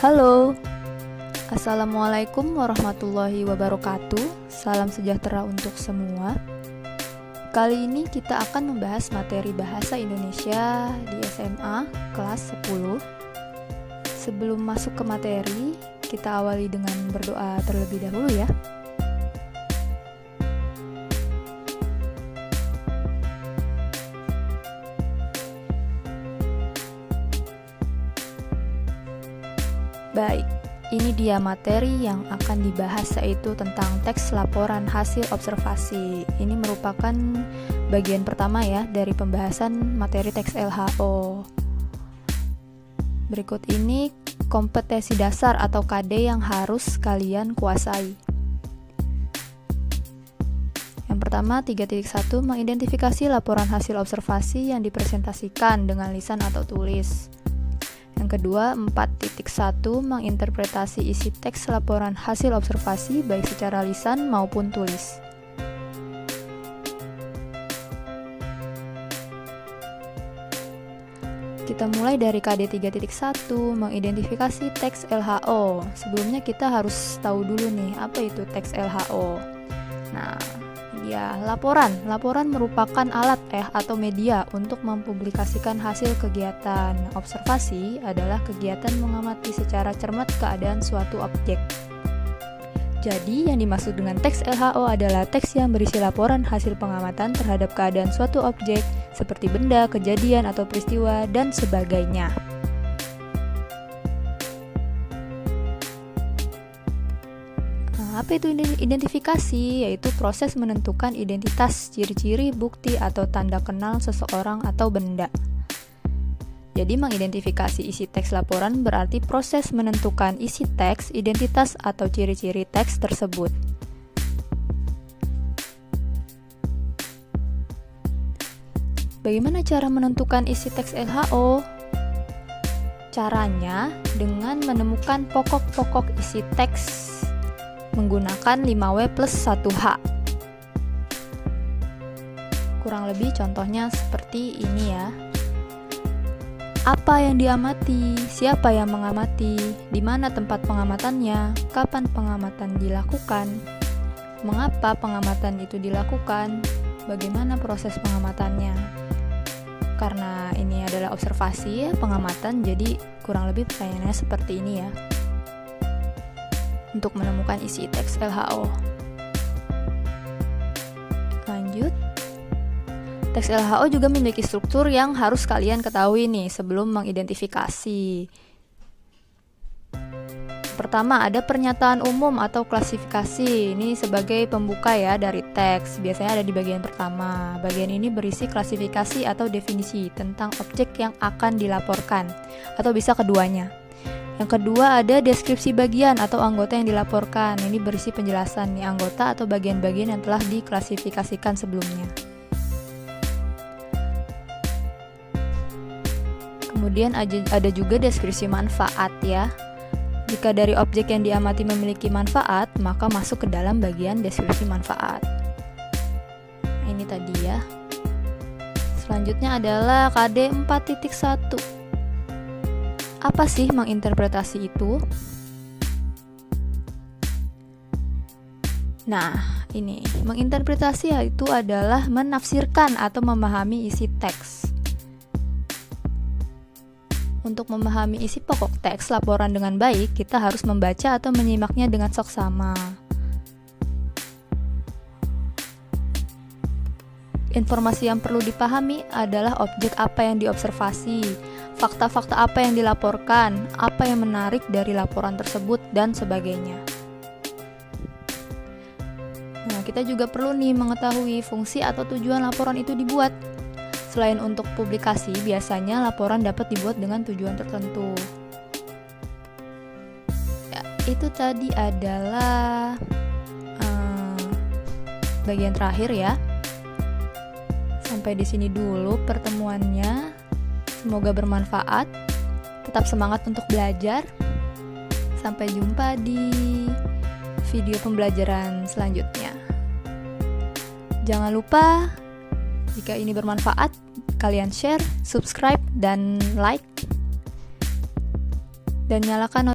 Halo, Assalamualaikum warahmatullahi wabarakatuh. Salam sejahtera untuk semua. Kali ini kita akan membahas materi bahasa Indonesia di SMA kelas 10. Sebelum masuk ke materi, kita awali dengan berdoa terlebih dahulu ya. Baik, ini dia materi yang akan dibahas, yaitu tentang teks laporan hasil observasi. Ini merupakan bagian pertama ya dari pembahasan materi teks LHO. Berikut ini kompetensi dasar atau KD yang harus kalian kuasai. Yang pertama, 3.1 mengidentifikasi laporan hasil observasi yang dipresentasikan dengan lisan atau tulis. Yang kedua, 4.1 menginterpretasi isi teks laporan hasil observasi baik secara lisan maupun tulis. Kita mulai dari KD 3.1, mengidentifikasi teks LHO. Sebelumnya kita harus tahu dulu nih, apa itu teks LHO. Nah, ya, laporan merupakan alat atau media untuk mempublikasikan hasil kegiatan. Observasi adalah kegiatan mengamati secara cermat keadaan suatu objek. Jadi, yang dimaksud dengan teks LHO adalah teks yang berisi laporan hasil pengamatan terhadap keadaan suatu objek, seperti benda, kejadian, atau peristiwa, dan sebagainya. Apa itu identifikasi? Yaitu proses menentukan identitas, ciri-ciri, bukti, atau tanda kenal seseorang atau benda. Jadi mengidentifikasi isi teks laporan berarti proses menentukan isi teks, identitas, atau ciri-ciri teks tersebut. Bagaimana cara menentukan isi teks LHO? Caranya dengan menemukan pokok-pokok isi teks menggunakan 5W plus 1H. Kurang lebih contohnya seperti ini ya. Apa yang diamati, siapa yang mengamati, di mana tempat pengamatannya, kapan pengamatan dilakukan, mengapa pengamatan itu dilakukan, bagaimana proses pengamatannya. Karena ini adalah observasi ya, pengamatan, jadi kurang lebih pertanyaannya seperti ini ya. Untuk menemukan isi teks LHO. Lanjut. Teks LHO juga memiliki struktur yang harus kalian ketahui nih sebelum mengidentifikasi. Pertama, ada pernyataan umum atau klasifikasi. Ini sebagai pembuka ya dari teks. Biasanya ada di bagian pertama. Bagian ini berisi klasifikasi atau definisi tentang objek yang akan dilaporkan, atau bisa keduanya. Yang kedua, ada deskripsi bagian atau anggota yang dilaporkan. Ini berisi penjelasan nih anggota atau bagian-bagian yang telah diklasifikasikan sebelumnya. Kemudian ada juga deskripsi manfaat ya. Jika dari objek yang diamati memiliki manfaat, maka masuk ke dalam bagian deskripsi manfaat. Nah, ini tadi ya. Selanjutnya adalah KD 4.1. Apa sih menginterpretasi itu? Nah, ini menginterpretasi itu adalah menafsirkan atau memahami isi teks. Untuk memahami isi pokok teks laporan dengan baik, kita harus membaca atau menyimaknya dengan seksama. Informasi yang perlu dipahami adalah objek apa yang diobservasi, fakta-fakta apa yang dilaporkan, apa yang menarik dari laporan tersebut, dan sebagainya. Nah, kita juga perlu nih mengetahui fungsi atau tujuan laporan itu dibuat. Selain untuk publikasi, biasanya laporan dapat dibuat dengan tujuan tertentu. Ya, itu tadi adalah bagian terakhir ya. Sampai di sini dulu pertemuannya. Semoga bermanfaat. Tetap semangat untuk belajar. Sampai jumpa di video pembelajaran selanjutnya. Jangan lupa, jika ini bermanfaat, kalian share, subscribe, dan like. Dan nyalakan